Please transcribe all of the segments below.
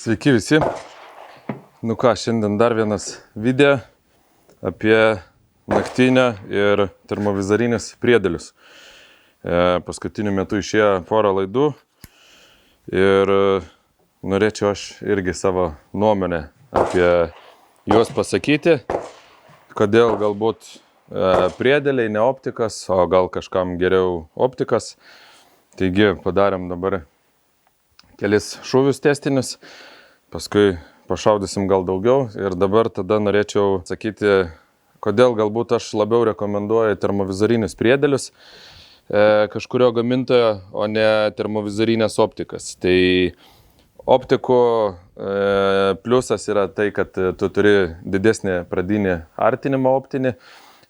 Sveiki visi. Nu ką, šiandien dar vienas video apie naktinę ir termovizorinius priedėlius. Paskutiniu metu išėjo porą laidų ir norėčiau aš irgi savo nuomonę apie juos pasakyti, kodėl galbūt priedėliai ne optikas, o gal kažkam geriau optikas. Taigi padarėm dabar kelis šūvius testinius, paskui pašaudysim gal daugiau ir dabar tada norėčiau sakyti, kodėl galbūt aš labiau rekomenduoju termovizorinius priedėlius kažkurio gamintojo, o ne termovizorinės optikas. Tai optikų pliusas yra tai, kad tu turi didesnį pradinį artinimą optinį,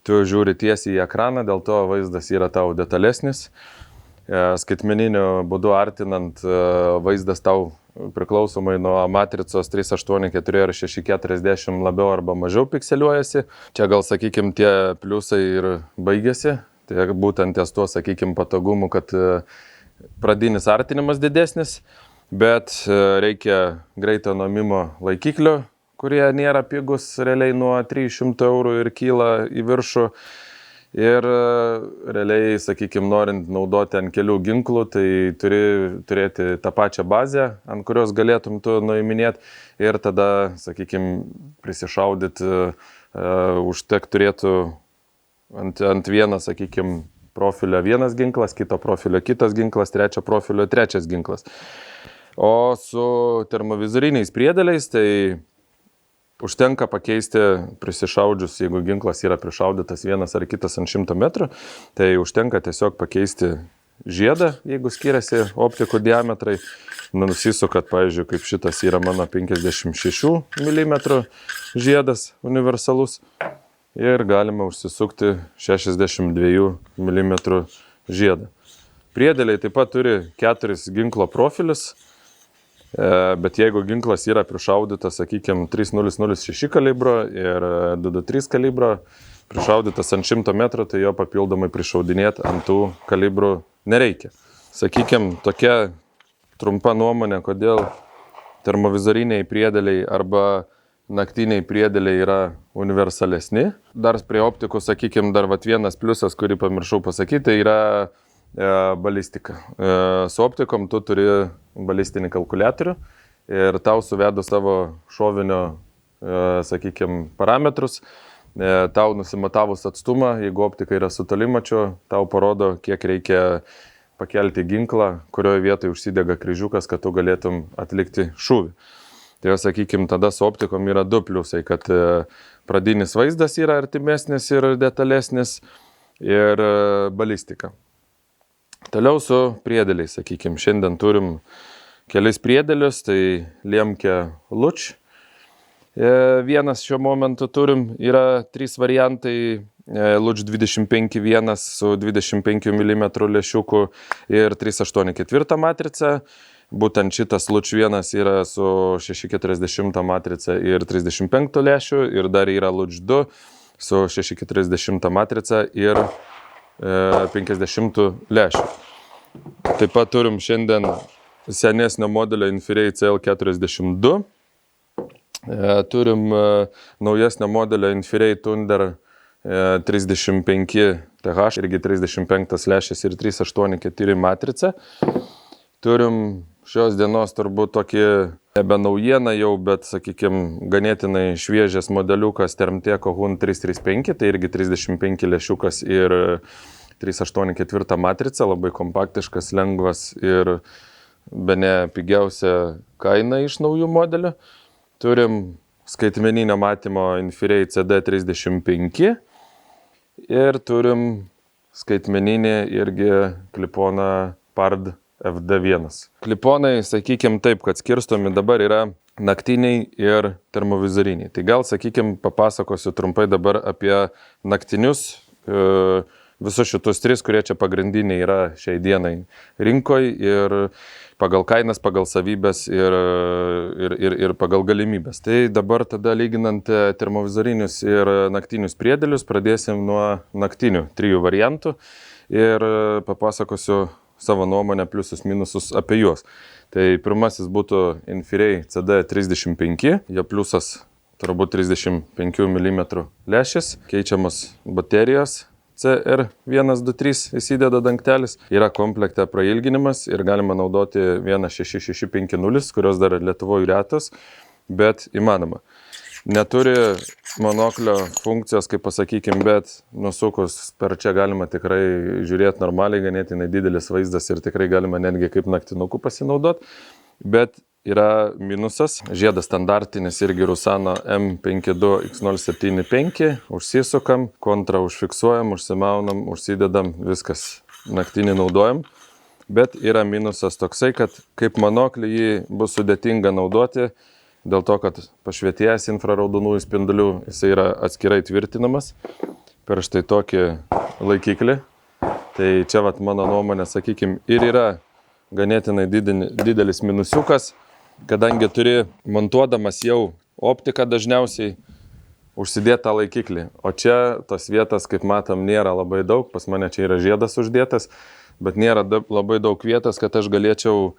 tu žiūri tiesiai į ekraną, dėl to vaizdas yra tau detalesnis. Skaitmeniniu būdu artinant vaizdas tau priklausomai nuo matricos 384 ar 640 labiau arba mažiau pikseliuojasi. Čia gal, sakykim, tie pliusai ir baigėsi. Tai būtent ties tuo, sakykim, patogumu, kad pradinis artinimas didesnis, bet reikia greito nuėmimo laikiklio, kurie nėra pigus realiai nuo 300 eurų ir kyla į viršų. Ir realiai, sakykime, norint naudoti ant kelių ginklų, tai turi turėti tą pačią bazę, ant kurios galėtum tu nuiminėti ir tada, sakykime, prisišaudyti, užtek turėtų ant vieno, sakykime, profilio vienas ginklas, kito profilio kitas ginklas, trečio profilio trečias ginklas. O su termovizoriniais priedėliais, tai užtenka pakeisti prisišaudžius, jeigu ginklas yra prišaudytas vienas ar kitas ant 100 metrų, tai užtenka tiesiog pakeisti žiedą, jeigu skiriasi optikų diametrai. Nusisukat, pavyzdžiui, kaip šitas yra mano 56 mm žiedas universalus ir galima užsisukti 62 mm žiedą. Priedėliai taip pat turi 4 ginklo profilius. Bet jeigu ginklas yra prišaudytas, sakykime, 3,006 kalibro ir 223 kalibro, prišaudytas ant 100 metrų, tai jo papildomai prišaudinėti ant tų kalibrų nereikia. Sakykime, tokia trumpa nuomonė, kodėl termovizoriniai priedėliai arba naktiniai priedėliai yra universalesni. Dar prie optikų, sakykime, dar vienas pliusas, kurį pamiršau pasakyti, tai yra balistika. Su optikom tu turi balistinį kalkuliatorių ir tau suvedus savo šovinio, sakykime, parametrus, tau nusimatavus atstumą, jeigu optika yra su tolimačiu, tau parodo, kiek reikia pakelti ginklą, kurioje vietoje užsidega kryžiukas, kad tu galėtum atlikti šūvį. Tai, sakykime, tada su optikom yra du pliusai, kad pradinis vaizdas yra artimesnis ir detalesnis ir balistika. Toliau su priedėliais, sakykime, šiandien turim kelis priedėlius, tai Lemke Luč. Vienas šiuo momentu turim, yra 3 variantai, Luč 25.1 su 25 mm lęšiuku ir 384 matrica. Būtent šitas Luč 1 yra su 640 matrica ir 35 lęšiu ir dar yra Luč 2 su 640 matrica ir 50 lęšių. Taip pat turim šiandien senesnio modelio Infirei CL42. Turim naujesnio modelio Infirei Thunder 35 TH, irgi 35 lęšis ir 384 matrica. Turim šios dienos turbūt tokį nebe naujieną jau, bet, sakykime, ganėtinai šviežias modeliukas Termteko Hun 335, tai irgi 35 lęšiukas ir 384 matrica, labai kompaktiškas, lengvas ir bene pigiausia kaina iš naujų modelių. Turim skaitmeninio matymo Infirei CD35 ir turim skaitmeninį irgi kliponą Pard FD1. Kliponai, sakykime, taip, kad skirstomi dabar yra naktiniai ir termovizoriniai. Tai gal, sakykime, papasakosiu trumpai dabar apie naktinius, visus šitus 3, kurie čia pagrindiniai yra šiai dienai rinkoje ir pagal kainas, pagal savybės ir pagal galimybės. Tai dabar tada lyginant termovizorinius ir naktinius priedėlius, pradėsim nuo naktinių 3 variantų ir papasakosiu savo nuomonę, pliusus, minusus apie juos. Tai pirmasis būtų Infrared CD35, jo pliusas turbūt 35 mm lęšis, keičiamos baterijos CR123 įsideda dangtelis, yra komplekte prailginimas ir galima naudoti 16650, kurios dar Lietuvoje retos, bet įmanoma. Neturi monoklio funkcijos, kaip pasakykim, bet nusukus per čia galima tikrai žiūrėti normaliai, ganėtinai didelis vaizdas ir tikrai galima netgi kaip naktinukų pasinaudoti, bet yra minusas, žiedas standartinis irgi Rusano M52X075, užsisukam, kontrą užfiksuojam, užsimaunam, užsidedam, viskas naktinį naudojam, bet yra minusas toksai, kad kaip monoklį jį bus sudėtinga naudoti, dėl to, kad pašvietėjęs infraraudonųjų spindulių, jisai yra atskirai tvirtinamas per štai tokį laikiklį. Tai čia vat mano nuomonė, sakykim, ir yra ganėtinai didelis minusiukas, kadangi turi montuodamas jau optiką dažniausiai užsidėti tą laikiklį. O čia tos vietas, kaip matom, nėra labai daug, pas mane čia yra žiedas uždėtas, bet nėra labai daug vietos, kad aš galėčiau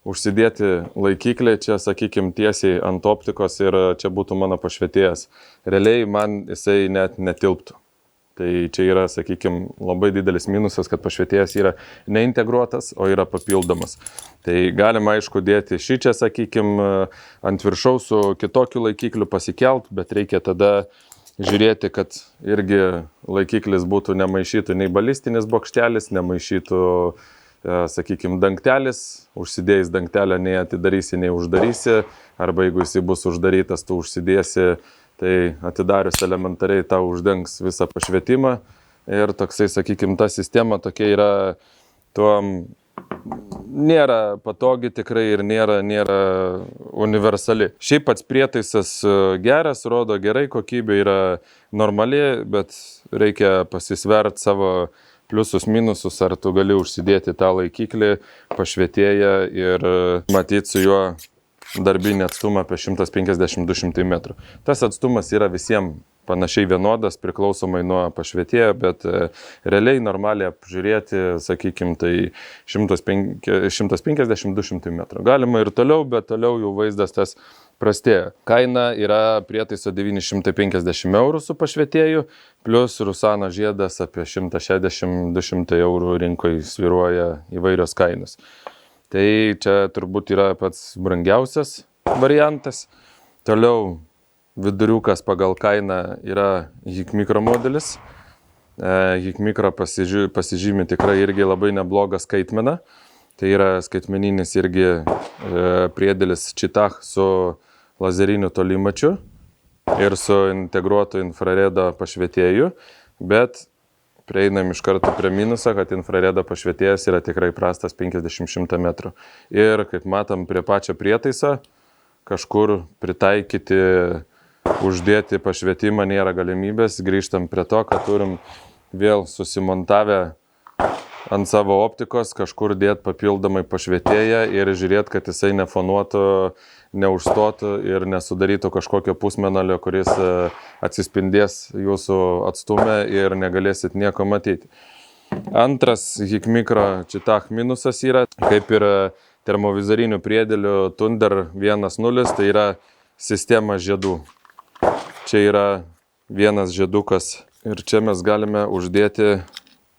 užsidėti laikiklį, čia, sakykim, tiesiai ant optikos ir čia būtų mano pašvietėjas. Realiai man jisai net netilptų. Tai čia yra, sakykim, labai didelis minusas, kad pašvietėjas yra neintegruotas, o yra papildomas. Tai galima, aišku, dėti šį čia, sakykim, ant viršaus su kitokiu laikikliu pasikelt, bet reikia tada žiūrėti, kad irgi laikiklis būtų nemaišytų nei balistinis bokštelis, nemaišytų, sakykim, dangtelis, užsidėjus dangtelę nei atidarysi, nei uždarysi, arba jeigu jis bus uždarytas, tu užsidėsi, tai atidarius elementariai tau uždengs visą pašvietimą ir toksai, sakykim, ta sistema tokia yra, tuom nėra patogi tikrai ir nėra universali. Šiaip pats prietaisas geras, rodo gerai, kokybė yra normali, bet reikia pasisvert savo pliusus, minusus, ar tu gali užsidėti tą laikiklį, pašvietėją ir matyti su juo darbinį atstumą apie 150-200 metrų. Tas atstumas yra visiems panašiai vienodas, priklausomai nuo pašvietėjo, bet realiai normaliai apžiūrėti, sakykim, tai 150-200 metrų. Galima ir toliau, bet toliau jau vaizdas tas prastėja. Kaina yra prietaiso 950 eurų su pašvietėju, plus Rusano žiedas apie 160-200 eurų rinkoje svyruoja įvairios kainos. Tai čia turbūt yra pats brangiausias variantas. Toliau viduriukas pagal kainą yra Hikmikro modelis. Hikmikro pasižymi tikrai irgi labai neblogą skaitmeną. Tai yra skaitmeninis irgi priedėlis Čitach su lazeriniu tolimačiu ir su integruotu infraredo pašvietėju, bet prieinam iš karto prie minusą, kad infraredo pašvietėjas yra tikrai prastas 50-100 metrų. Ir kaip matom prie pačio prietaiso, kažkur pritaikyti, uždėti pašvietimą nėra galimybės. Grįžtam prie to, kad turim vėl susimontavę ant savo optikos kažkur dėti papildomai pašvietėją ir žiūrėti, kad jisai nefonuotų, neužstotų ir nesudarytų kažkokio pusmenalio, kuris atsispindės jūsų atstume ir negalėsit nieko matyti. Antras Hikmikro Čitach minusas yra, kaip ir termovizorinių priedėlių Thunder 1.0, tai yra sistema žiedų. Čia yra vienas žiedukas ir čia mes galime uždėti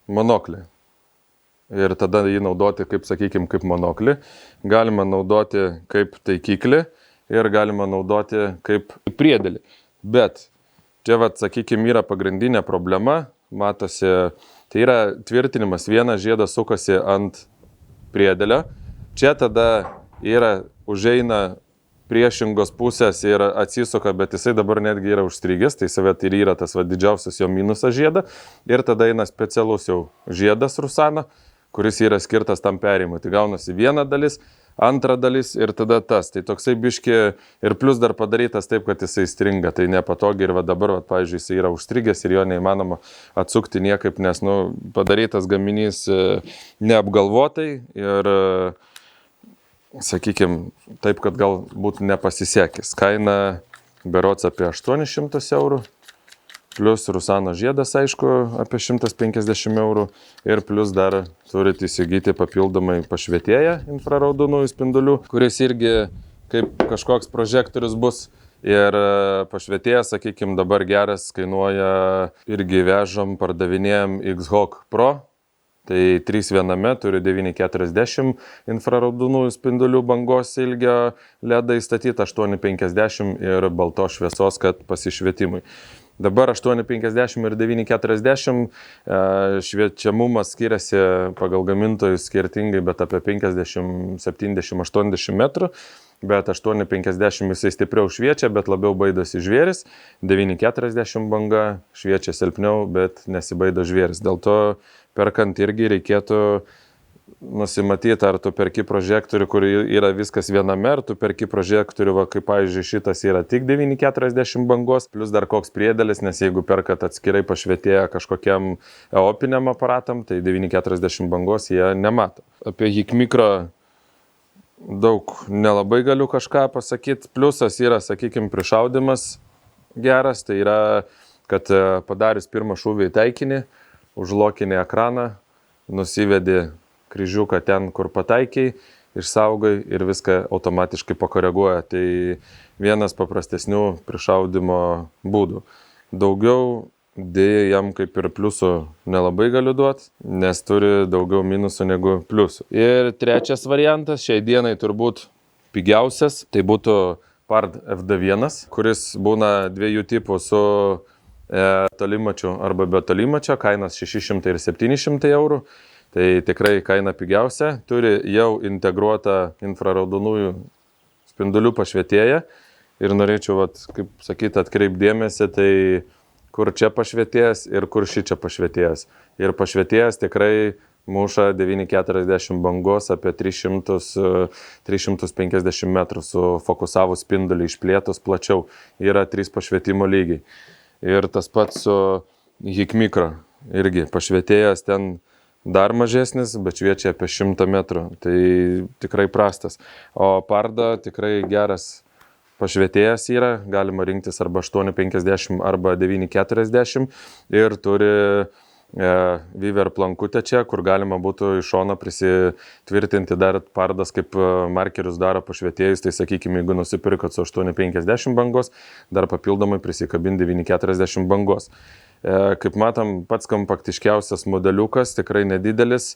monoklį. Ir tada jį naudoti, kaip, sakykime, kaip monoklį. Galima naudoti kaip taikiklį ir galima naudoti kaip priedėlį. Bet čia, sakykime, yra pagrindinė problema, matosi, tai yra tvirtinimas. Vienas žiedas sukasi ant priedėlio. Čia tada yra užeina priešingos pusės ir atsisuka, bet jisai dabar netgi yra užstrigęs, tai savet ir yra tas didžiausias jo minusas žiedą. Ir tada eina specialus jau žiedas Rusano, kuris yra skirtas tam perėjimui. Tai gaunasi viena dalis, antra dalis ir tada tas. Tai toksai biški ir plus dar padarytas taip, kad jisai stringa. Tai nepatogiai ir dabar, pavyzdžiui, jisai yra užstrigęs ir jo neįmanoma atsukti niekaip, nes padarytas gaminys neapgalvotai ir, sakykime, taip, kad gal būtų nepasisekęs. Kaina berods apie 800 eurų. plus Rusano žiedas, aišku, apie 150 eurų ir plus dar turite įsigyti papildomai pašvietėją infraraudonųjų spindulių, kuris irgi kaip kažkoks prožektorius bus. Ir pašvietėjas, sakykime, dabar geras kainuoja irgi vežam, pardavinėjom X-Hawk Pro. Tai 3 viename turi 9,40 infraraudonųjų spindulių bangos ilgio LED įstatyti, 8,50 ir baltos šviesos, kad pasišvietimui. Dabar 8,50 ir 9,40 šviečiamumas skiriasi pagal gamintojus skirtingai, bet apie 50, 70, 80 metrų. Bet 8,50 jisai stipriau šviečia, bet labiau baidosi žvėris. 9,40 banga šviečia silpniau, bet nesibaido žvėris. Dėl to perkant irgi reikėtų nusimatyti, ar tu perki prožektorių, kur yra viskas viename, ar tu perki prožektorių, va, kaip pavyzdžiui šitas yra tik 9,40 bangos, plus dar koks priedėlis, nes jeigu perkat atskirai pašvietėję kažkokiam opiniam aparatam, tai 9,40 bangos jie nemato. Apie HIK Micro daug nelabai galiu kažką pasakyti. Pliusas yra, sakykime, prišaudimas geras, tai yra, kad padarius pirmą šūvį į taikinį, užlokinį ekraną, nusivedi kryžiuką ten, kur pataikiai, išsaugai ir viską automatiškai pakoreguoja. Tai vienas paprastesnių prišaudimo būdų. Daugiau dėja jam kaip ir pliusų nelabai galiu duoti, nes turi daugiau minusų negu pliusų. Ir trečias variantas, šiai dienai turbūt pigiausias, tai būtų Pard FD1, kuris būna dviejų tipų su tolimačiu arba be tolimačio, kainas 600 ir 700 eurų. Tai tikrai kaina pigiausia, turi jau integruotą infraraudonųjų spindulių pašvietėją ir norėčiau, kaip sakyti, atkreipdėmėsi, tai kur čia pašvietėjas ir kur ši čia pašvietėjas. Ir pašvietėjas tikrai muša 9,40 bangos apie 300-350 metrų su fokusavus spindulį išplėtus plačiau. Yra 3 pašvietimo lygiai. Ir tas pats su HIK Micro. Irgi pašvietėjas ten dar mažesnis, bet šviečia apie 100 metrų. Tai tikrai prastas. O Pardo tikrai geras pašvietėjas yra, galima rinktis arba 8,50 arba 9,40 ir turi Viver plankutę čia, kur galima būtų iš šono prisitvirtinti dar Pardas kaip markerius daro pašvietėjus, tai sakykime, jeigu nusipirkat su 8,50 bangos, dar papildomai prisikabinti 9,40 bangos. Kaip matom, pats kompaktiškiausias modeliukas, tikrai nedidelis,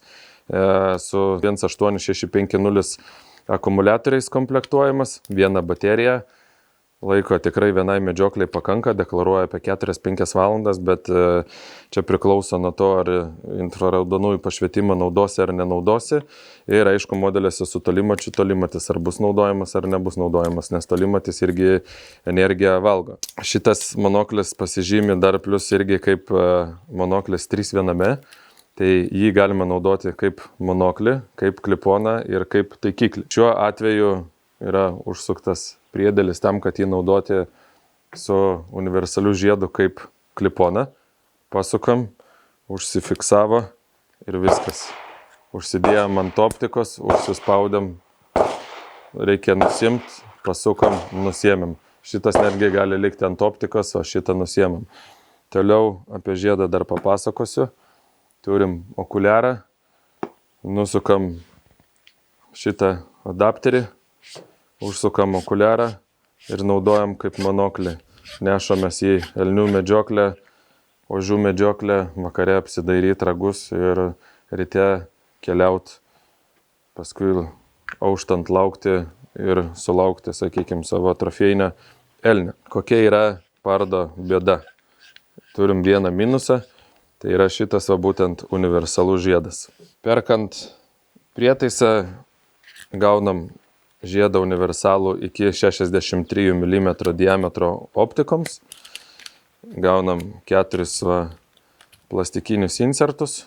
su 18650 akumuliatoriais komplektuojamas, viena baterija, laiko tikrai vienai medžiokliai pakanka, deklaruoja apie 4-5 valandas, bet čia priklauso nuo to, ar infraraudonųjų pašvietimą naudosi ar nenaudosi. Ir aišku, modeliuose su tolimačiu tolimatis ar bus naudojamas ar nebus naudojamas, nes tolimatis irgi energiją valgo. Šitas monoklis pasižymi dar plus irgi kaip monoklis 3 viename. Tai jį galima naudoti kaip monoklį, kaip kliponą ir kaip taikiklį. Šiuo atveju yra užsuktas priedėlis tam, kad jį naudoti su universaliu žiedu kaip kliponą. Pasukam, užsifiksavo ir viskas. Užsidėjom ant optikos, užsispaudėm, reikia nusimti, pasukam, nusiemėm. Šitas netgi gali likti ant optikos, o šitą nusiemėm. Toliau apie žiedą dar papasakosiu. Turim okuliarą, nusukam šitą adapterį, užsukam okuliarą ir naudojam kaip monoklį. Nešamės į elnių medžioklę, ožių medžioklę, vakare apsidairyti ragus ir ryte keliaut, paskui auštant laukti ir sulaukti, sakykime, savo trofėjinę elnę. Kokia yra Pardo bėda? Turim vieną minusą. Tai yra šitas būtent universalus žiedas. Perkant prietaisą gaunam žiedą universalų iki 63 mm diametro optikoms. Gaunam 4 plastikinius insertus,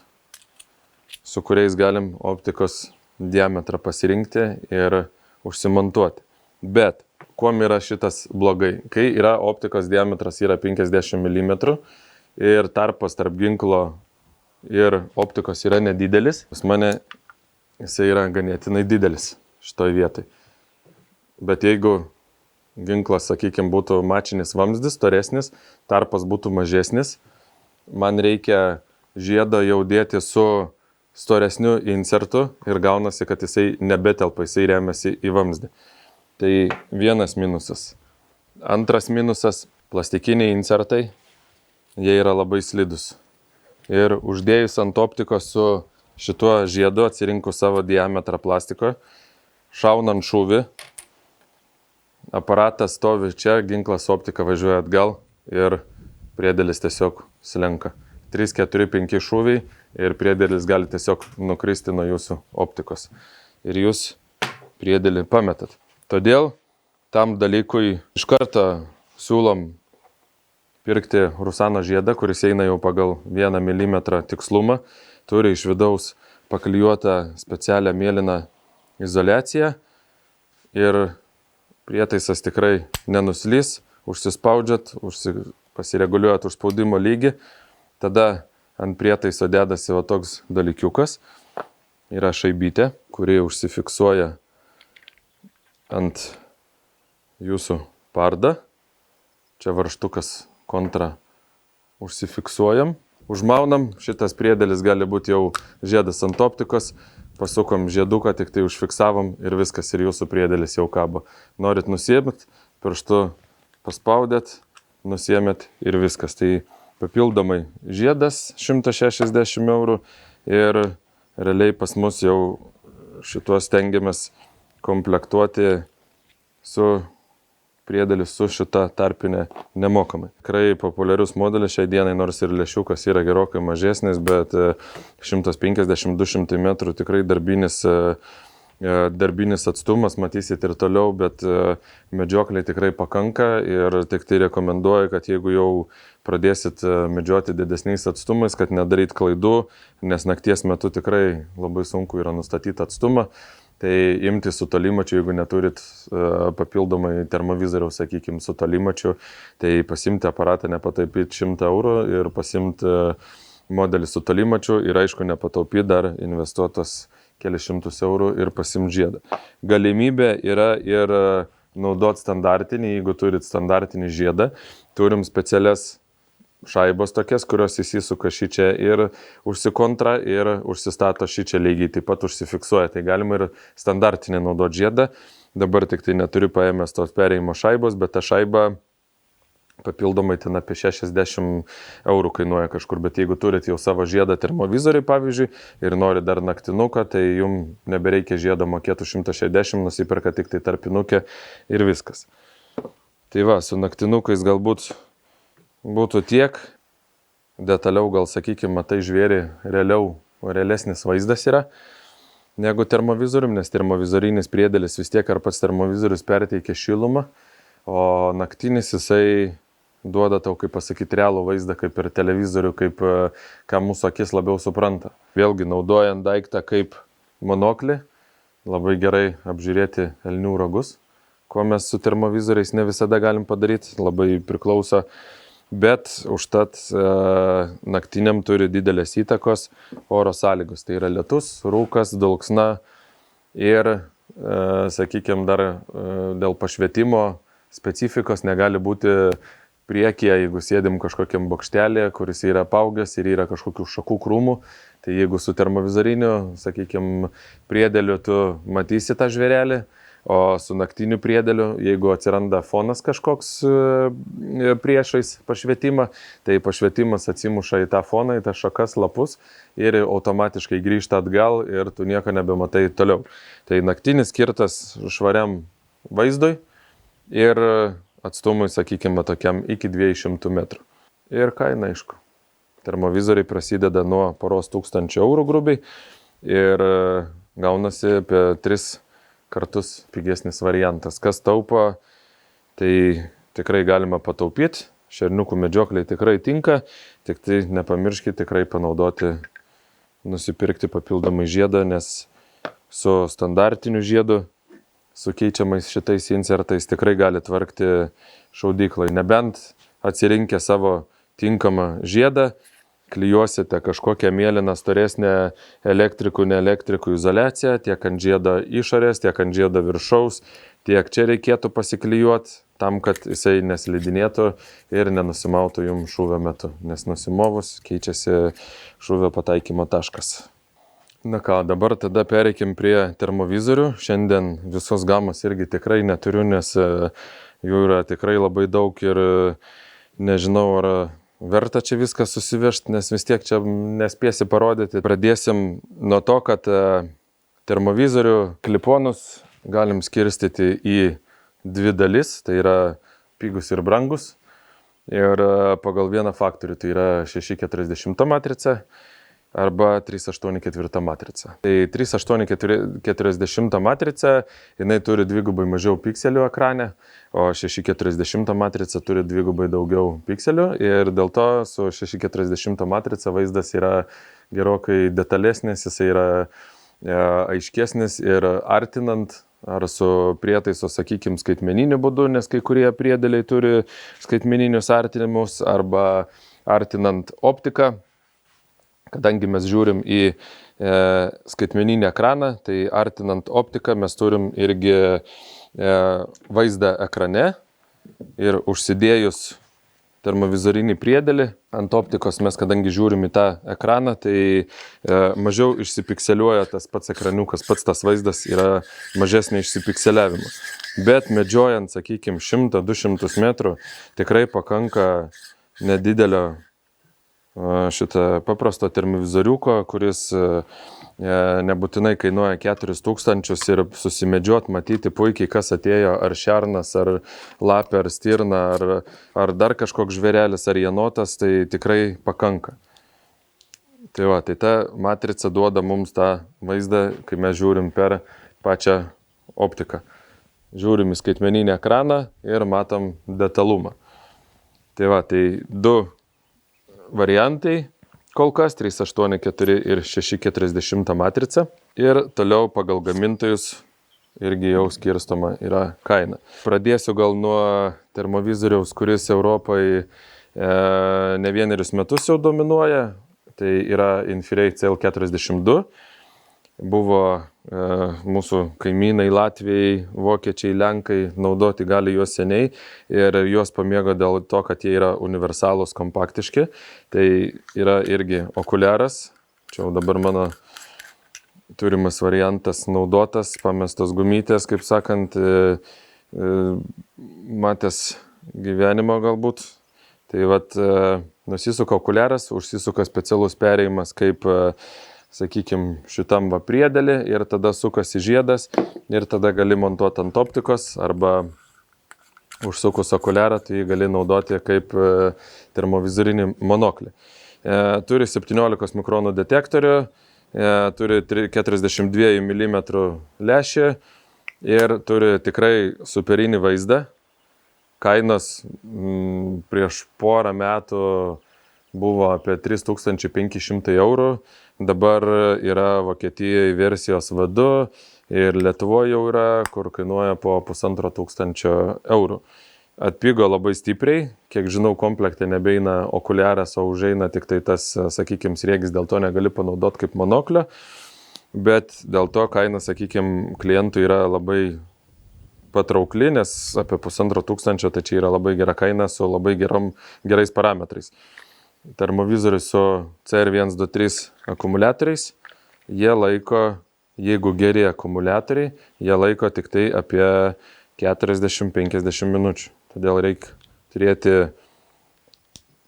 su kuriais galim optikos diametrą pasirinkti ir užsimontuoti. Bet kuom yra šitas blogai? Kai yra optikos diametras yra 50 mm, ir tarpas tarp ginklo ir optikos yra nedidelis. Pas mane jisai yra ganėtinai didelis šitoj vietoj. Bet jeigu ginklas, sakykime, būtų mačinis vamzdis, storesnis, tarpas būtų mažesnis. Man reikia žiedą jau dėti su storesniu insertu ir gaunasi, kad jisai nebetelpa, jisai remiasi į vamzdį. Tai vienas minusas. Antras minusas - plastikiniai insertai, jie yra labai slidus. Ir uždėjus ant optikos su šituo žiedu, atsirinkus savo diametrą plastiko, šaunant šūvį, aparatas stovi čia, ginklas optika važiuoja atgal ir priedėlis tiesiog slenka. 3, 4, 5 šūviai ir priedėlis gali tiesiog nukristi nuo jūsų optikos. Ir jūs priedėlį pametat. Todėl tam dalykui iš karto siūlom pirkti Rusano žiedą, kuris eina jau pagal 1 mm tikslumą, turi iš vidaus paklijuotą specialią mėlyną izoliaciją ir prietaisas tikrai nenuslys, užsispaudžiat, pasireguliuojat užspaudimo lygį, tada ant prietaiso dedasi va toks dalykiukas, yra šaibytė, kuri užsifiksuoja ant jūsų pardą, čia varžtukas kontra užsifiksuojam, užmaunam, šitas priedėlis gali būti jau žiedas ant optikos, pasukom žieduką, tik tai užfiksavom ir viskas, ir jūsų priedėlis jau kabo. Norit nusiėmėt, pirštu paspaudėt, nusiėmėt ir viskas. Tai papildomai žiedas 160 eurų ir realiai pas mus jau šituos stengiamės komplektuoti su priedėlis su šita tarpinė nemokamai. Tikrai populiarius modelis šiai dienai, nors ir lėšiukas yra gerokai mažesnis, bet 150-200 metrų tikrai darbinis atstumas, matysit ir toliau, bet medžiokliai tikrai pakanka ir tik tai rekomenduoju, kad jeigu jau pradėsit medžioti didesniais atstumais, kad nedaryt klaidų, nes nakties metu tikrai labai sunku yra nustatyti atstumą. Tai imti su tolimačiu, jeigu neturit papildomai termovizoriaus, sakykime, su tolimačiu, tai pasimti aparatą, nepataupyti 100 eurų ir pasimti modelį su tolimačiu ir aišku nepataupyti dar investuotos kelius šimtus eurų ir pasimti žiedą. Galimybė yra ir naudoti standartinį, jeigu turit standartinį žiedą, turim specialias šaibos tokias, kurios įsisuka šičia ir užsikontra ir užsistato šičia lygiai, taip pat užsifiksuoja. Tai galima ir standartinį naudoti žiedą. Dabar tik tai neturiu paėmęs tos perėjimo šaibos, bet ta šaiba papildomai ten apie 60 eurų kainuoja kažkur. Bet jeigu turit jau savo žiedą termovizoriai, pavyzdžiui, ir nori dar naktinuką, tai jums nebereikia žiedo mokėti 160, nusiperka tik tai tarpinukę ir viskas. Tai va, su naktinukais galbūt būtų tiek, detaliau gal, sakykime, matai žvėrį realesnis vaizdas yra negu termovizorium, nes termovizorinis priedėlis vis tiek ar pats termovizorius perteikia šilumą, o naktinis jisai duoda tau, kaip pasakyti, realų vaizdą kaip ir televizorių, kaip ką mūsų akis labiau supranta. Vėlgi, naudojant daiktą kaip monoklį, labai gerai apžiūrėti elnių ragus, ko mes su termovizoriais ne visada galim padaryti, labai priklauso. Bet užtat naktiniam turi didelės įtakos oro sąlygos. Tai yra lietus, rūkas, dulksna ir, sakykime, dar dėl pašvietimo specifikos negali būti priekyje, jeigu sėdim kažkokiam bokštelėje, kuris yra apaugęs ir yra kažkokių šakų krūmų. Tai jeigu su termovizoriniu, sakykime, priedėliu tu matysi tą žvėrelį, o su naktiniu priedėliu, jeigu atsiranda fonas kažkoks priešais pašvietimą, tai pašvietimas atsimuša į tą foną, į tą šakas, lapus ir automatiškai grįžta atgal ir tu nieko nebematai toliau. Tai naktinis skirtas švariam vaizdui ir atstumui, sakykime, tokiam iki 200 metrų. Ir kaina, aišku. Termovizoriai prasideda nuo poros 1000 eurų grubiai ir gaunasi apie 3 kartus pigesnis variantas. Kas taupo, tai tikrai galima pataupyti. Šerniukų medžiokliai tikrai tinka, tik tai nepamirškite tikrai panaudoti, nusipirkti papildomai žiedą, nes su standartiniu žiedu, su keičiamais šitais insertais tikrai gali tvarkti šaudyklai. Nebent atsirinkę savo tinkamą žiedą, klijuosite kažkokią mėlyną storesnę elektrikų, neelektrikų izoliaciją, tiek ant žiedo išorės, tiek ant žiedo viršaus, tiek čia reikėtų pasiklijuoti tam, kad jisai neslidinėtų ir nenusimautų jums šūvio metu, nes nusimovus keičiasi šūvio pataikymo taškas. Na ką, dabar tada pereikim prie termovizorių. Šiandien visos gamos irgi tikrai neturiu, nes jų yra tikrai labai daug ir nežinau, ar verta čia viską susivežti, nes vis tiek čia nespėsi parodyti. Pradėsim nuo to, kad termovizorių kliponus galim skirstyti į dvi dalis, tai yra pigus ir brangus. Ir pagal vieną faktorių, tai yra 640 matrica arba 384 matrica. Tai 384 matrica, jinai turi dvigubai mažiau pikselių ekrane, o 640 matrica turi dvigubai daugiau pikselių ir dėl to su 640 matrica vaizdas yra gerokai detalesnis, jisai yra aiškesnis ir artinant ar su prietaiso, sakykime, skaitmeniniu būdu, nes kai kurie priedėliai turi skaitmeninius artinimus, arba artinant optiką. Kadangi mes žiūrim į skaitmeninį ekraną, tai artinant optiką mes turim irgi vaizdą ekrane ir užsidėjus termovizorinį priedėlį ant optikos mes, kadangi žiūrim į tą ekraną, tai mažiau išsipikseliuoja tas pats ekraniukas, pats tas vaizdas yra mažesnė išsipikseliavimo. Bet medžiojant, sakykime, 100-200 metrų tikrai pakanka nedidelio šitą paprasto termovizoriuko, kuris nebūtinai kainuoja 4000 ir susimedžiot, matyti puikiai, kas atėjo, ar šernas, ar lapė, ar stirna, ar dar kažkoks žvėrelis, ar jenotas, tai tikrai pakanka. Tai va, tai ta matrica duoda mums tą vaizdą, kai mes žiūrim per pačią optiką. Žiūrim į skaitmeninį ekraną ir matom detalumą. Tai va, tai du variantai, kol kas 384 ir 640 matrica. Ir toliau pagal gamintojus irgi jau skirstoma yra kaina. Pradėsiu gal nuo termovizoriaus, kuris Europoje ne vienerius metus jau dominuoja. Tai yra Infrei CL42. Buvo mūsų kaimynai Latvijai, Vokiečiai, Lenkai, naudoti gali juos seniai ir juos pamėgo dėl to, kad jie yra universalūs, kompaktiški. Tai yra irgi okuliaras, čia jau dabar mano turimas variantas naudotas, pamestos gumytės, kaip sakant, matęs gyvenimo galbūt. Tai vat nusisuka okuliaras, užsisuka specialus perėjimas kaip sakykime, šitam va priedėlį ir tada sukasi žiedas ir tada gali montuoti ant optikos arba užsukus okuliarą, tai gali naudoti kaip termovizorinį monoklį. Turi 17 mikronų detektorių, turi 42 mm lęšį ir turi tikrai superinį vaizdą. Kainos prieš porą metų buvo apie 3500 eurų. Dabar yra Vokietijoje versijos V2 ir Lietuvoje jau yra, kur kainuoja po 1500 eurų. Atpigo labai stipriai, kiek žinau, komplekte nebeina okuliaras, o užeina tik tai tas, sakykime, sriegis, dėl to negali panaudoti kaip monoklio, bet dėl to kaina, sakykime, klientui yra labai patraukli, nes apie 1500 tai čia yra labai gera kaina su labai gerais parametrais. Termovizorius su CR123 akumuliatoriais, jie laiko, jeigu geri akumuliatoriai, jie laiko tik tai apie 40-50 minučių. Todėl reikia turėti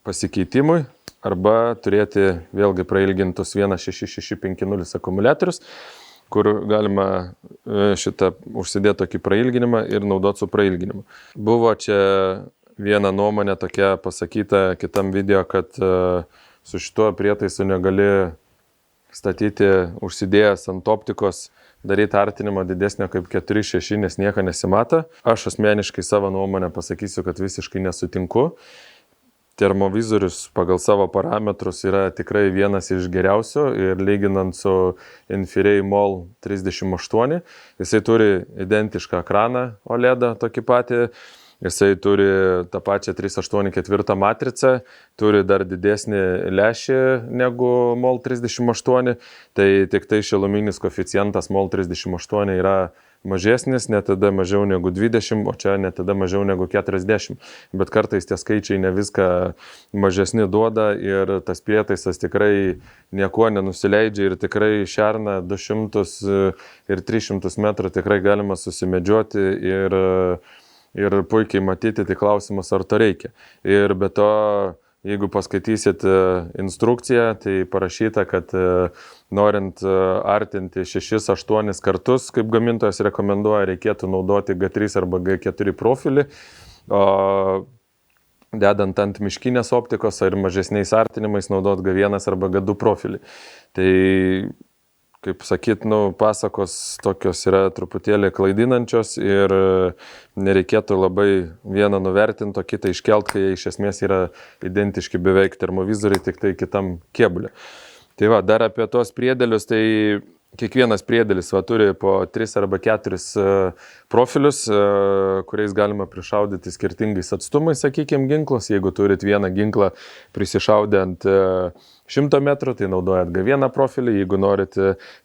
pasikeitimui arba turėti vėlgi prailgintus 16650 akumuliatorius, kur galima šitą užsidėti tokį prailginimą ir naudoti su prailginimu. Buvo čia viena nuomonė tokia pasakyta kitam video, kad su šituo prietaisu negali statyti užsidėjęs ant optikos, daryti artinimą didesnio kaip 4-6, nes nieko nesimato. Aš asmeniškai savo nuomonę pasakysiu, kad visiškai nesutinku. Termovizorius pagal savo parametrus yra tikrai vienas iš geriausių ir lyginant su Infrei MOL 38, jisai turi identišką ekraną OLED, tokį patį. Jisai turi tą pačią 384 matricą, turi dar didesnį lęšį negu MOL 38, tai tik tai šiluminis koeficientas MOL 38 yra mažesnis, net tada mažiau negu 20, o čia net tada mažiau negu 40. Bet kartais tie skaičiai ne viską mažesni duoda ir tas prietaisas tikrai niekuo nenusileidžia ir tikrai šerna 200 ir 300 metrų tikrai galima susimedžioti ir puikiai matyti, tai klausimas, ar to reikia. Ir be to, jeigu paskaitysit instrukciją, tai parašyta, kad norint artinti 6-8 kartus, kaip gamintojas rekomenduoja, reikėtų naudoti G3 arba G4 profilį, o dedant ant miškinės optikos ar mažesniais artinimais naudot G1 arba G2 profilį. Tai, kaip sakyt, pasakos tokios yra truputėlį klaidinančios ir nereikėtų labai vieną nuvertinti, o kitą iškelt, kai jie iš esmės yra identiški beveik termovizoriai, tik tai kitam kėbulė. Tai va, dar apie tos priedėlius, tai kiekvienas priedėlis turi po 3 arba 4 profilius, kuriais galima prišaudyti skirtingais atstumais, sakykime, ginklus. Jeigu turit vieną ginklą prisišaudę ant 100 metrų, tai naudojat G1 profilį. Jeigu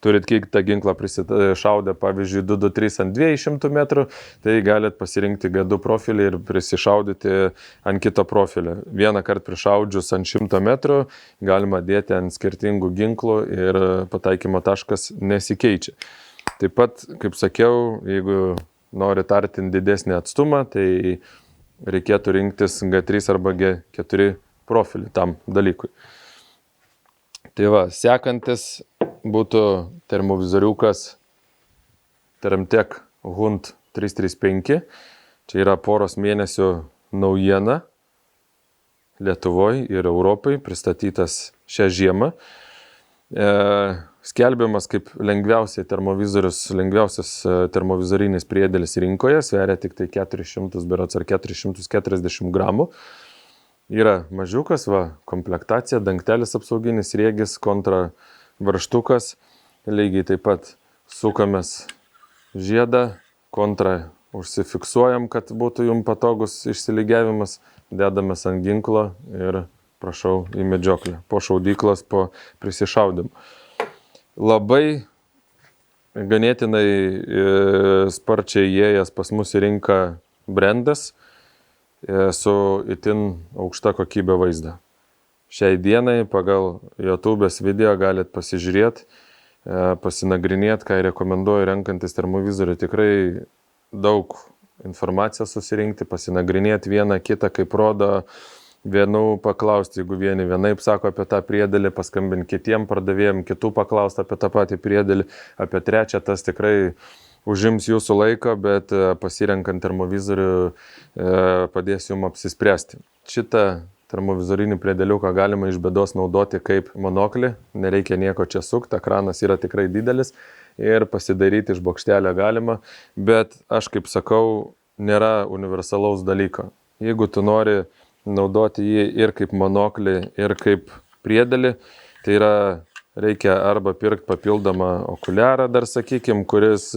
turit kitą ginklą prisišaudę, pavyzdžiui, 223 ant 200 metrų, tai galit pasirinkti G2 profilį ir prisišaudyti ant kito profilio. Vieną kartą prišaudžius ant 100 metrų galima dėti ant skirtingų ginklų ir pataikymo taškas nesikeičia. Taip pat, kaip sakiau, jeigu norit artinti didesnį atstumą, tai reikėtų rinktis G3 arba G4 profilį tam dalykui. Tai va, sekantis būtų termovizoriukas Termtec Hunt 335. Čia yra poros mėnesių naujiena Lietuvoje ir Europai, pristatytas šią žiemą. Skelbiamas kaip lengviausias termovizorinis priedėlis rinkoje, sveria tik tai 400 berods ar 440 gramų. Yra mažiukas, komplektacija, dangtelis apsauginis, riegis, kontra varžtukas, lygiai taip pat sukamės žiedą, kontra užsifiksuojam, kad būtų jums patogus išsilygiavimas, dedamės ant ginklo ir prašau į medžioklę, po šaudyklos, po prisišaudimų. Labai ganėtinai sparčiai įėjęs pas mus į rinką brandas su itin aukšta kokybė vaizdą. Šiai dienai pagal YouTube'ės video galit pasižiūrėti, pasinagrinėti, ką rekomenduoju renkantis termovizorių. Tikrai daug informacijos susirinkti, pasinagrinėti vieną kitą, kaip rodo, vienų paklausti, jeigu vieni vienaip sako apie tą priedėlį, paskambinti kitiem pardavėjim, kitų paklausti apie tą patį priedėlį, apie trečią, tas tikrai užims jūsų laiką, bet pasirenkant termovizorių padės jums apsispręsti. Šitą termovizorinį priedėliuką galima iš bėdos naudoti kaip monoklį, nereikia nieko čia sukti, ekranas yra tikrai didelis ir pasidaryti iš bokštelio galima, bet aš kaip sakau, nėra universalaus dalyko. Jeigu tu nori naudoti jį ir kaip monoklį, ir kaip priedėlį, tai reikia arba pirkti papildomą okuliarą dar, sakykime, kuris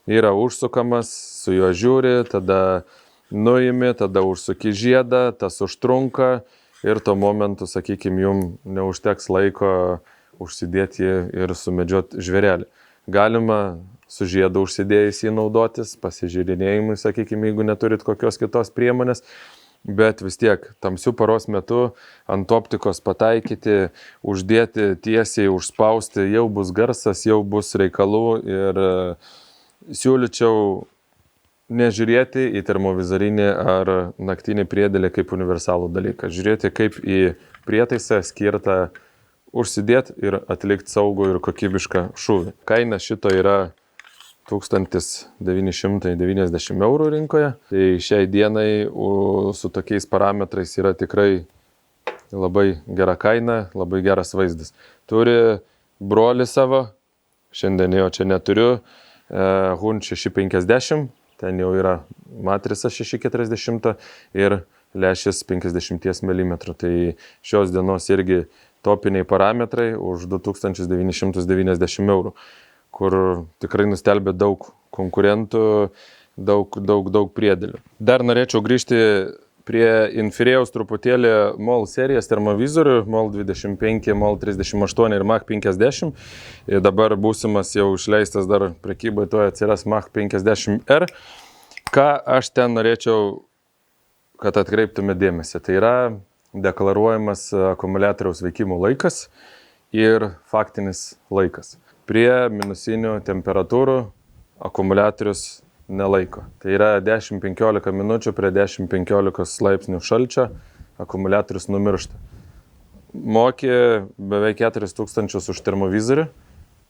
yra užsukamas, su juo žiūri, tada nuimi, tada užsuki žiedą, tas užtrunka ir tuo momentu, sakykime, jums neužteks laiko užsidėti jį ir sumedžioti žvėrelį. Galima su žiedu užsidėjus jį naudotis, pasižiūrinėjimui, sakykime, jeigu neturit kokios kitos priemonės, bet vis tiek tamsių paros metu ant optikos pataikyti, uždėti tiesiai, užspausti, jau bus garsas, jau bus reikalų ir siūlyčiau nežiūrėti į termovizorinį ar naktinį priedėlį kaip universalų dalyką. Žiūrėti kaip į prietaisą skirtą užsidėti ir atlikti saugų ir kokybišką šūvį. Kaina šito yra 1990 eurų rinkoje. Tai šiai dienai su tokiais parametrais yra tikrai labai gera kaina, labai geras vaizdas. Turi brolį savo, šiandien jo čia neturiu, Hunt 650, ten jau yra matrica 640 ir lęšis 50 mm. Tai šios dienos irgi topiniai parametrai už 2990 eurų, kur tikrai nustelbė daug konkurentų, daug priedėlių. Dar norėčiau grįžti prie Infirėjaus truputėlį MOL serijos termovizorių, MOL 25, MOL 38 ir Mach 50. Ir dabar būsimas jau išleistas dar prekybai, tuoj atsiras Mach 50R. Ką aš ten norėčiau, kad atkreiptume dėmesį, tai yra deklaruojamas akumuliatoriaus veikimo laikas ir faktinis laikas. Prie minusinių temperatūrų akumuliatorius nelaiko. Tai yra 10-15 minučių prie 10-15 laipsnių šalčio akumuliatorius numiršta. Moki beveik 4000 už termovizorių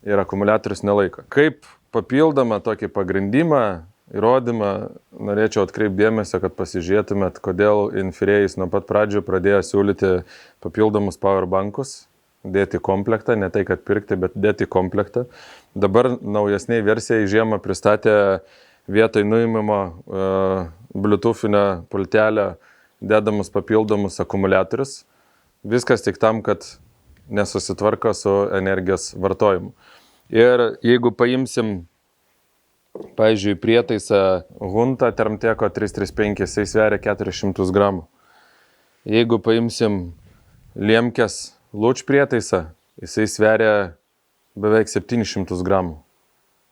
ir akumuliatorius nelaiko. Kaip papildomą tokį pagrindimą, įrodymą, norėčiau atkreipdėmėsio, kad pasižiūrėtumėt, kodėl Infirėjus nuo pat pradžių pradėjo siūlyti papildomus powerbankus, dėti komplektą, ne tai, kad pirkti, bet dėti komplektą. Dabar naujesniai versijai žiemą pristatė vietoj nuimimo bluetoothinę pultelę dedamus papildomus akumuliatorius. Viskas tik tam, kad nesusitvarko su energijos vartojimu. Ir jeigu paimsim, pavyzdžiui, prietaisą Hunta Termteko 335, jisai sveria 400 gramų. Jeigu paimsim Liemkės Luč prietaisą, jisai sveria beveik 700 gramų.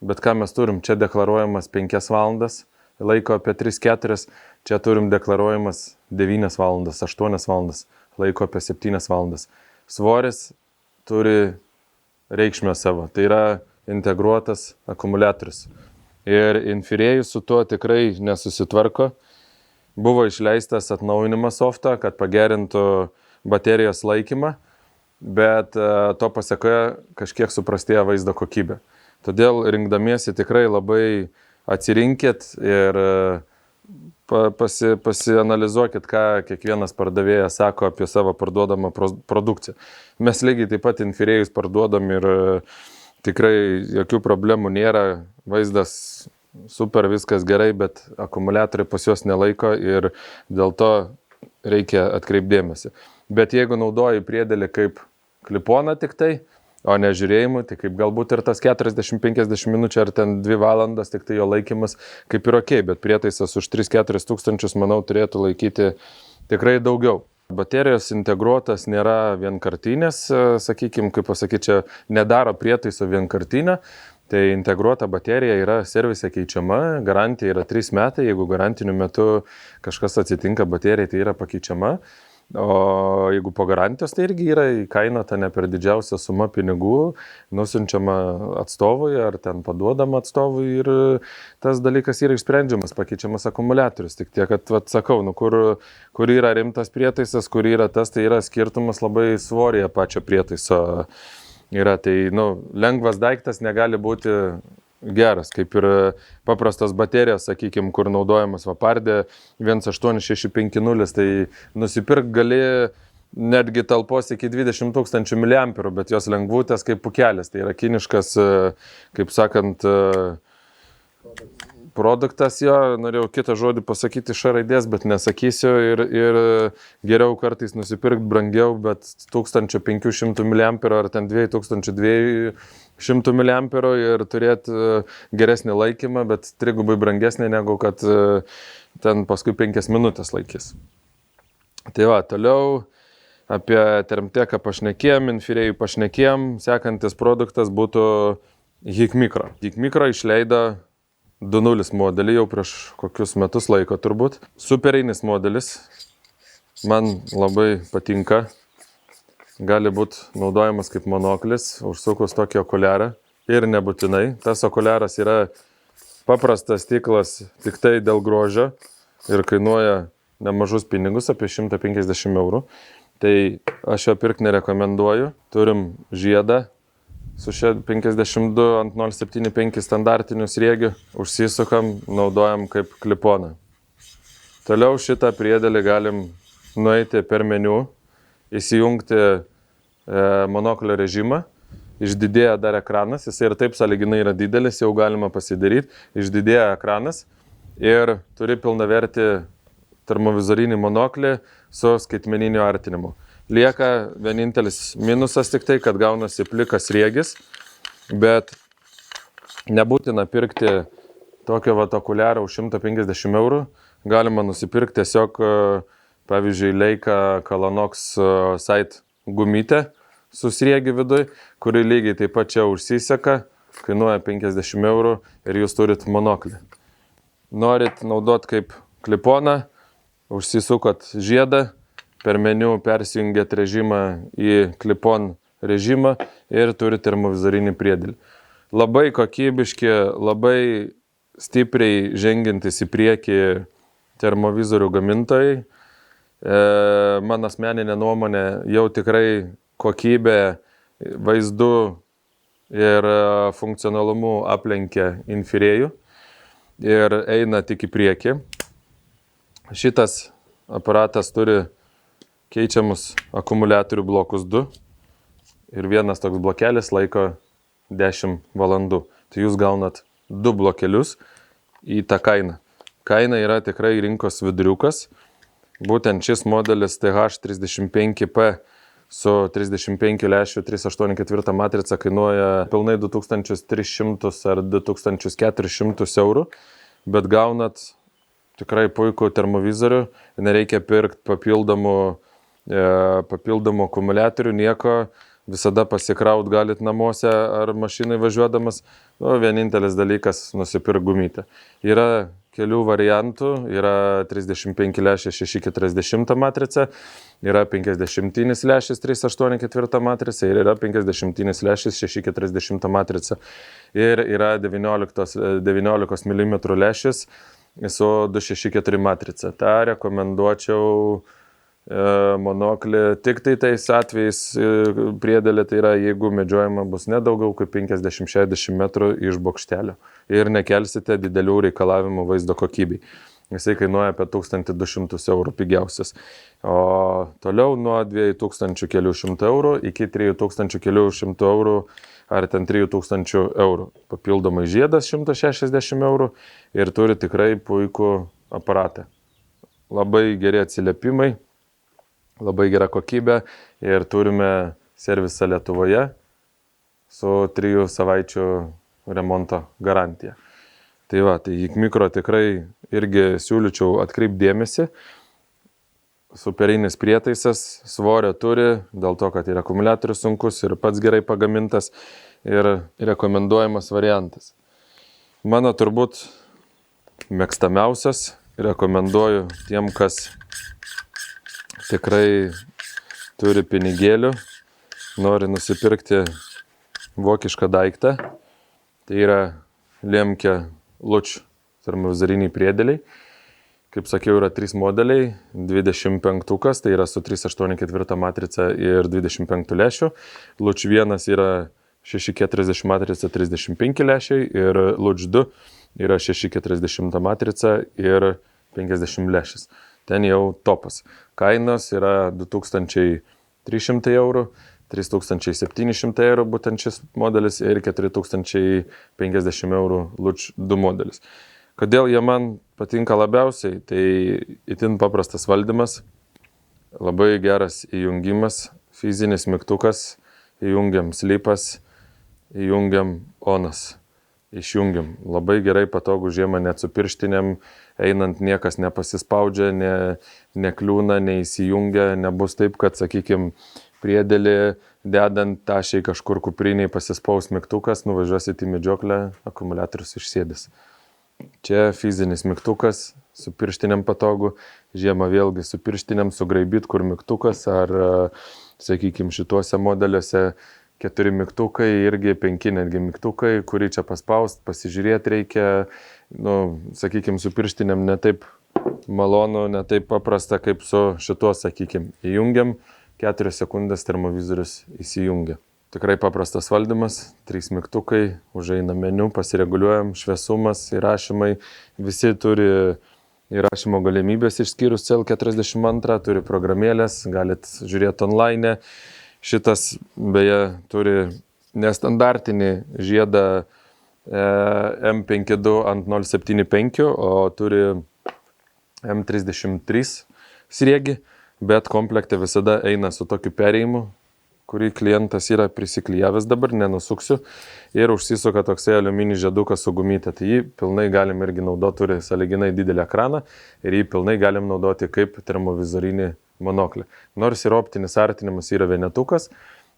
Bet ką mes turim? Čia deklaruojamas 5 valandas, laiko apie 3-4, čia turim deklaruojamas 9 valandas, 8 valandas, laiko apie 7 valandas. Svoris turi reikšmę savo, tai yra integruotas akumuliatorius. Ir Infirėjus su tuo tikrai nesusitvarko. Buvo išleistas atnaujinimas softą, kad pagerintų baterijos laikymą, bet to pasekoje kažkiek suprastėjo vaizdo kokybė. Todėl rinkdamiesi tikrai labai atsirinkit ir pasianalizuokit, ką kiekvienas pardavėjas sako apie savo parduodamą produkciją. Mes lygiai taip pat Infirėjus parduodam ir tikrai jokių problemų nėra, vaizdas super, viskas gerai, bet akumuliatoriai pas juos nelaiko ir dėl to reikia atkreipdėmėsi. Bet jeigu naudoji priedėlį kaip kliponą tik tai, o ne žiūrėjimui, tai kaip galbūt ir tas 40-50 minučių ar ten 2 valandas, tik tai jo laikymas kaip ir ok, bet prietaisas už 3-4 tūkstančius, manau, turėtų laikyti tikrai daugiau. Baterijos integruotas nėra vienkartinės, sakykime, kaip pasakyti, čia nedaro prietaiso vienkartinę, tai integruota baterija yra servise keičiama, garantija yra 3 metai, jeigu garantiniu metu kažkas atsitinka baterijai, tai yra pakeičiama. O jeigu po garantijos, tai irgi yra įkainota ne per didžiausią sumą pinigų, nusiunčiama atstovui ar ten paduodama atstovui ir tas dalykas yra išsprendžiamas, pakeičiamas akumuliatorius. Tik tiek, kad sakau, kur yra rimtas prietaisas, kur yra tas, tai yra skirtumas labai svorėje pačio prietaiso. Yra, tai lengvas daiktas negali būti geras, kaip ir paprastos baterijos, sakykime, kur naudojamas Vapardė 18650, tai nusipirk gali netgi talpos iki 20 000 mAh, bet jos lengvutės kaip pukelis, tai yra kiniškas, kaip sakant, produktas jo, norėjau kitą žodį pasakyti iš raidės, bet nesakysiu ir geriau kartais nusipirkti brangiau, bet 1500 mAh ar ten 2200 mAh ir turėti geresnį laikymą, bet trigubai brangesnį negu kad ten paskui 5 minutės laikys. Tai va, toliau apie Termteką pašnekėjom, Infirėjų pašnekėjom, sekantis produktas būtų Hikmikro. Hikmikro išleido 2.0 modelį jau prieš kokius metus laiko turbūt. Superinis modelis, man labai patinka, gali būti naudojamas kaip monoklis, užsukus tokį okuliarą ir nebūtinai. Tas okuliaras yra paprastas stiklas tik tai dėl grožio ir kainuoja nemažus pinigus, apie 150 eurų. Tai aš jo pirkti nerekomenduoju. Turim žiedą su 52 ant 0,75 standartiniu sriegiu, užsisukam, naudojam kaip kliponą. Toliau šitą priedėlį galim nueiti per meniu, įsijungti monoklio režimą, išdidėja dar ekranas, jis ir taip sąlyginai yra didelis, jau galima pasidaryti, išdidėja ekranas ir turi pilnavertį termovizorinį monoklį su skaitmeniniu artinimu. Lieka vienintelis minusas tik tai, kad gaunasi plikas sriegis, bet nebūtina pirkti tokio okuliarą už 150 eurų galima nusipirkti tiesiog, pavyzdžiui, Leica Kalanox Sight gumytę su sriegi viduj, kuri lygiai taip pat čia užsiseka, kainuoja 50 eurų ir jūs turit monoklį. Norit naudot kaip kliponą, užsisukot žiedą, per meniu persijungėt režimą į klipon režimą ir turit termovizorinį priedėlį. Labai kokybiški, labai stipriai žengiantis į priekį termovizorių gamintojai. Mano asmeninė nuomonė jau tikrai kokybė, vaizdu ir funkcionalumu aplenkia Infirėjų ir eina tik į priekį. Šitas aparatas turi keičiamus akumuliatorių blokus 2 ir vienas toks blokelis laiko 10 valandų. Tai jūs gaunat 2 blokelius į tą kainą. Kaina yra tikrai rinkos viduriukas. Būtent šis modelis TH35P su 35 lęšių 384 matrica kainuoja pilnai 2300 ar 2400 eurų, bet gaunat tikrai puikų termovizorių, nereikia pirkti papildomų akumuliatorių, nieko, visada pasikraut galit namuose ar mašinai važiuodamas. Vienintelis dalykas nusipirk gumytę. Yra kelių variantų, yra 35 lęšis 640 matrica, yra 50 lęšis 384 matrica ir yra 50 lęšis 640 matrica. Ir yra 19 mm lęšis su 264 matrica. Ta rekomenduočiau monoklį tik tais atvejais priedėlį, tai yra jeigu medžiojama bus nedaugiau kaip 50-60 metrų iš bokštelio ir nekelsite didelių reikalavimų vaizdo kokybei. Jisai kainuoja apie 1200 eurų pigiausias. O toliau nuo 2000 kelių eurų iki 3000 kelių eurų ar ten 3000 eurų. Papildomai žiedas 160 eurų ir turi tikrai puikų aparatą. Labai geri atsiliepimai. Labai gera kokybė ir turime servisą Lietuvoje su 3 savaičių remonto garantija. Tai va, tai į mikro tikrai irgi siūlyčiau atkreipti dėmesį. Superinis prietaisas, svorio turi, dėl to, kad ir akumuliatorius sunkus ir pats gerai pagamintas ir rekomenduojamas variantas. Mano turbūt mėgstamiausias, rekomenduoju tiem, kas tikrai turi pinigėlių, nori nusipirkti vokišką daiktą. Tai yra Lemke Luč termovizoriniai priedėliai. Kaip sakiau, yra 3 modeliai. 25-ukas, tai yra su 384 matrica ir 25 lęšių. Luč 1 yra 640 matrica 35 lęšiai ir Luč 2 yra 640 matrica ir 50 lęšis. Ten jau topas. Kainos yra 2300 eurų, 3700 eurų būtent šis modelis ir 4050 eurų Luč 2 modelis. Kodėl jie man patinka labiausiai? Tai itin paprastas valdymas, labai geras įjungimas, fizinis mygtukas, įjungiam slipas, įjungiam onas. Išjungiam. Labai gerai patogu žiemą, net su pirštinėm, einant niekas nepasispaudžia, nekliūna, neįsijungia, nebus taip, kad, sakykime, priedėlį dedant tašiai kažkur kupriniai pasispaus mygtukas, nuvažiuosit į medžioklę, akumuliatorius išsėdės. Čia fizinis mygtukas, su pirštinėm patogu, žiemą vėlgi su pirštinėm sugraibyt, kur mygtukas, ar, sakykime, šituose modeliuose 4 mygtukai, irgi 5 netgi mygtukai, kurį čia paspaust, pasižiūrėti reikia, sakykime, su pirštinėm ne taip malonu, ne taip paprasta, kaip su šituo, sakykime, įjungiam, 4 sekundės termovizorius įsijungia. Tikrai paprastas valdymas, 3 mygtukai, užeina meniu, pasireguliuojam, šviesumas, įrašymai, visi turi įrašymo galimybės išskyrus CL42, turi programėlės, galit žiūrėti online. Šitas beje turi nestandartinį žiedą M52 ant 075, o turi M33 sriegį, bet komplekte visada eina su tokiu perėjimu, kurį klientas yra prisiklijavęs dabar, nenusuksiu, ir užsisuka toksai aliuminis žiedukas su gumytė. Tai jį pilnai galim irgi naudoti, turi sąlyginai didelį ekraną ir jį pilnai galim naudoti kaip termovizorinį monoklį. Nors ir optinis artinimas yra vienetukas,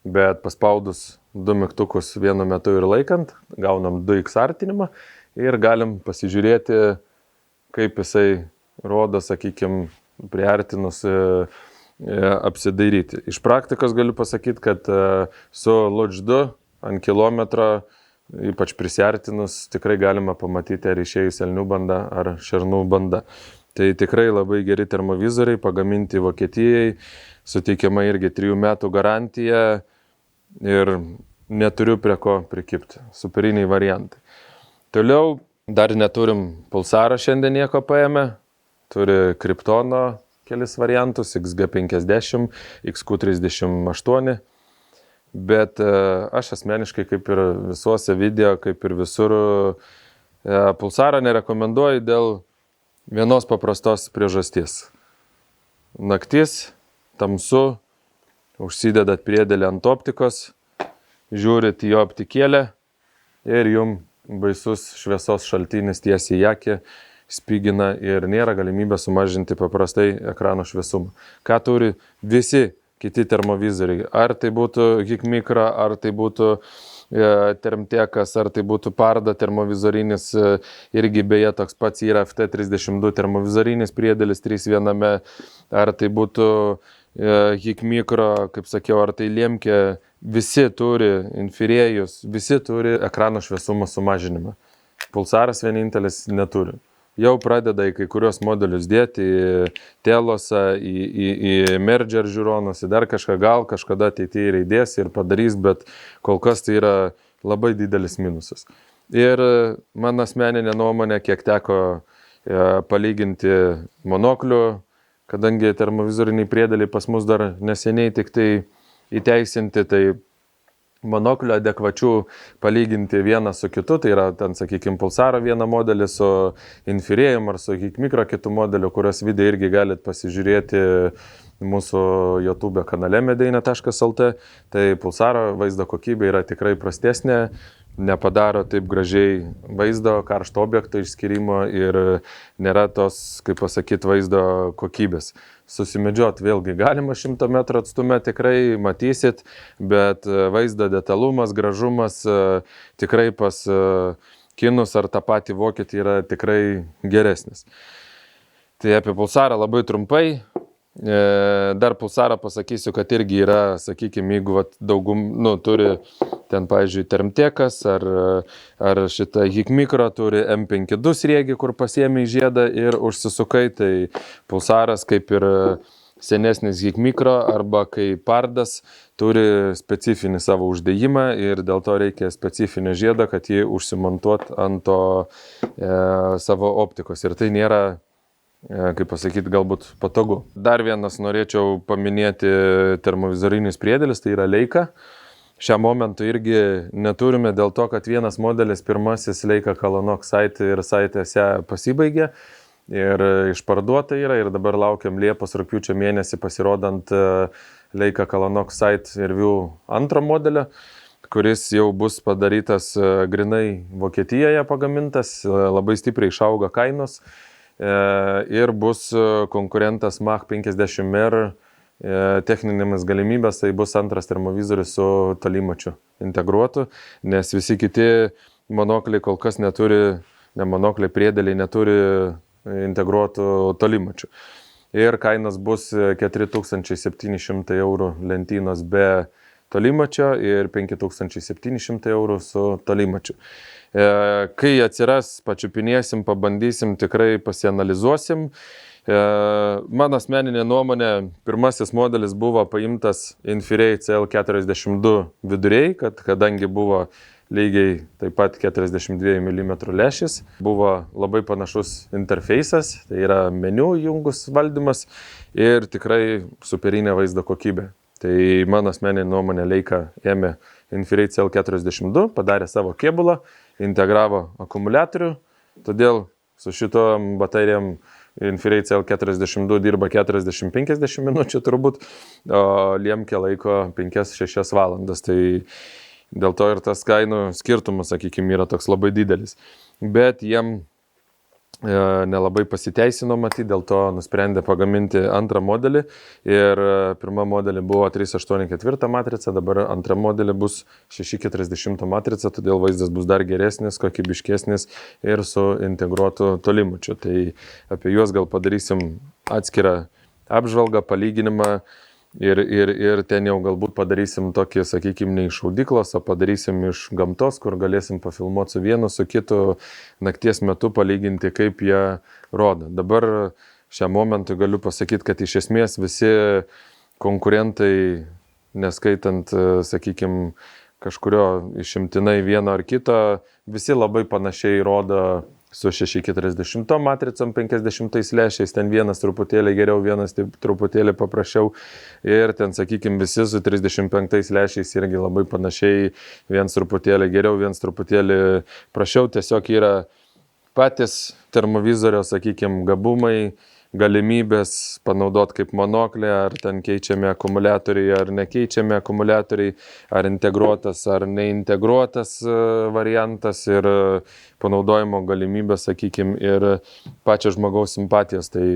bet paspaudus 2 mygtukus vienu metu ir laikant, gaunam 2x artinimą ir galim pasižiūrėti, kaip jisai rodo, sakykime, priartinus apsidairyti. Iš praktikos galiu pasakyti, kad su Lodge 2 ant kilometro, ypač prisiartinus, tikrai galima pamatyti, ar išėjus elnių banda ar šernų banda. Tai tikrai labai geri termovizoriai, pagaminti Vokietijai, suteikiama irgi 3 metų garantija ir neturiu prie ko prikipti. Superiniai variantai. Toliau dar neturim Pulsarą šiandien nieko paėmę, turi Kryptono kelis variantus, XG50, XQ38, bet aš asmeniškai, kaip ir visuose video, kaip ir visur, Pulsarą nerekomenduoju dėl vienos paprastos priežasties. Naktis, tamsu, užsidedat priedelį ant optikos, žiūrit į optikėlę ir jum baisus šviesos šaltinis tiesiai į akį spigina ir nėra galimybė sumažinti paprastai ekrano šviesumą. Ką turi visi kiti termovizoriai? Ar tai būtų Hikmikra, ar tai būtų Termtekas, ar tai būtų Parda termovizorinis, irgi beje toks pats yra FT32 termovizorinis priedėlis 3.1, ar tai būtų Hikmikro, kaip sakiau, ar tai Lemke, visi turi Infirėjus, visi turi ekrano šviesumo sumažinimą. Pulsaras vienintelis neturi. Jau pradeda į kai kurios modelius dėti, į Telosą, į Merger žiūronus, į dar kažką, gal kažkada ateityje ir įdės ir padarys, bet kol kas tai yra labai didelis minusas. Ir mano asmeninė nuomonė, kiek teko palyginti monoklių, kadangi termovizoriniai priedėliai pas mus dar neseniai tik tai įteisinti, tai monoklio adekvačių palyginti vieną su kitu, tai yra ten, sakykime, Pulsaro vieną modelį su Infirėjum ar su Hikmikro kitų modelių, kurios video irgi galit pasižiūrėti mūsų YouTube kanale medeina.lt, tai Pulsaro vaizdo kokybė yra tikrai prastesnė, nepadaro taip gražiai vaizdo, karšto objekto išskirimo ir nėra tos, kaip pasakyti, vaizdo kokybės. Susimedžiot vėlgi galima 100 metrų atstume, tikrai matysit, bet vaizdo detalumas, gražumas tikrai pas kinus ar tą patį vokietį yra tikrai geresnis. Tai apie Pulsarą labai trumpai. Dar Pulsarą pasakysiu, kad irgi yra, sakykime, jeigu turi ten, pavyzdžiui, Termtekas ar šitą Hikmikro turi M52 sriegį, kur pasiemi žiedą ir užsisukai, tai Pulsaras kaip ir senesnis Hikmikro arba kai Pardas turi specifinį savo uždėjimą ir dėl to reikia specifinio žiedo, kad jį užsimontuot ant to savo optikos. Ir tai nėra, kaip pasakyti, galbūt patogu. Dar vienas norėčiau paminėti termovizorinis priedėlis, tai yra Leica. Šiam momentu irgi neturime dėl to, kad vienas modelis, pirmasis Leica Kalonok Site ir Site SE pasibaigė ir išparduota yra ir dabar laukiam Liepos rugpjūčio mėnesį pasirodant Leica Kalonok Site ir View antro modelio, kuris jau bus padarytas grinai Vokietijoje pagamintas, labai stipriai išauga kainos. Ir bus konkurentas Mach 50R techninėmis galimybės, tai bus antras termovizorius su tolimačiu integruotu, nes visi kiti monokliai kol kas neturi, monokliai priedėliai neturi integruotų tolimačių. Ir kainos bus 4700 eurų lentynos be tolimačio ir 5700 eurų su tolimačiu. Kai atsiras, pačiupinėsim, pabandysim, tikrai pasianalizuosim. Mano asmeninė nuomonė, pirmasis modelis buvo paimtas Infirėj CL42 viduriai, kadangi buvo lygiai taip pat 42 mm lęšis, buvo labai panašus interfeisas, tai yra meniu jungus valdymas ir tikrai superinė vaizdo kokybė. Tai mano asmeninė nuomonė, Leica ėmė Infirėj CL42, padarė savo kėbulą, integravo akumuliatorių, todėl su šitom baterijom Infiniai CL42 dirba 40-50 minučių turbūt, o Liemke laiko 5-6 valandas. Tai dėl to ir tas kainų skirtumas, sakykime, yra toks labai didelis. Bet jiem nelabai pasiteisino matyti, dėl to nusprendė pagaminti antrą modelį ir pirma modelį buvo 384 matrica, dabar antra modelį bus 640 matrica, todėl vaizdas bus dar geresnis, kokybiškesnis ir su integruotu tolimučiu. Tai apie juos gal padarysim atskirą apžvalgą, palyginimą. Ir ten jau galbūt padarysim tokį, sakykime, ne iš šaudyklos, o padarysim iš gamtos, kur galėsim pafilmuoti su vienu, su kitu nakties metu, palyginti, kaip jie rodo. Dabar šiam momentui galiu pasakyti, kad iš esmės visi konkurentai, neskaitant, sakykime, kažkurio išimtinai vieno ar kito, visi labai panašiai rodo su 640 matricom 50 lešiais, ten vienas truputėlį geriau, vienas truputėlį paprasčiau ir ten, sakykime, visi su 35 lešiais irgi labai panašiai, vienas truputėlį geriau, vienas truputėlį prašiau, tiesiog yra patys termovizorio, sakykime, gabumai, galimybės panaudoti kaip monoklį, ar ten keičiami akumuliatoriai, ar nekeičiami akumuliatoriai, ar integruotas, ar neintegruotas variantas ir panaudojimo galimybės, sakykime, ir pačio žmogaus simpatijos. Tai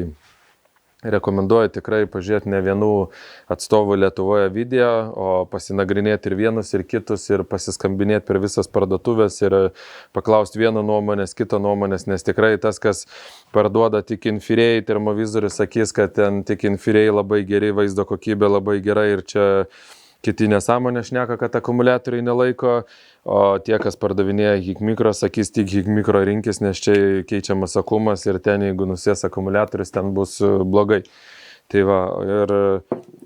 rekomenduoju tikrai pažiūrėti ne vienų atstovų Lietuvoje video, o pasinagrinėti ir vienus, ir kitus, ir pasiskambinėti per visas parduotuvės ir paklausti vieno nuomonės, kito nuomonės, nes tikrai tas, kas parduoda tik infiniai termovizorius, sakys, kad ten tik infiniai labai geri, vaizdo kokybė labai gera ir čia kiti nesąmonė šneka, kad akumuliatoriai nelaiko, o tie, kas pardavinėja Hikmikro, sakys tik Hikmikro rinkis, nes čia keičiamas akumas ir ten, jeigu nusės akumuliatorius, ten bus blogai. Tai va, ir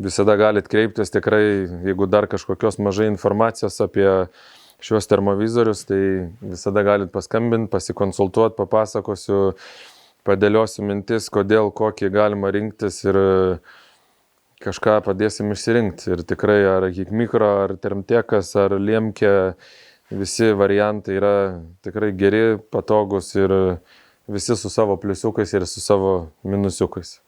visada galit kreiptis tikrai, jeigu dar kažkokios mažai informacijos apie šios termovizorius, tai visada galit paskambinti, pasikonsultuoti, papasakosiu, padėliosiu mintis, kodėl, kokį galima rinktis ir kažką padėsim išsirinkti. Ir tikrai ar Hikmikro, ar Termtekas, ar Liemke, visi variantai yra tikrai geri, patogus ir visi su savo pliusiukais ir su savo minusiukais.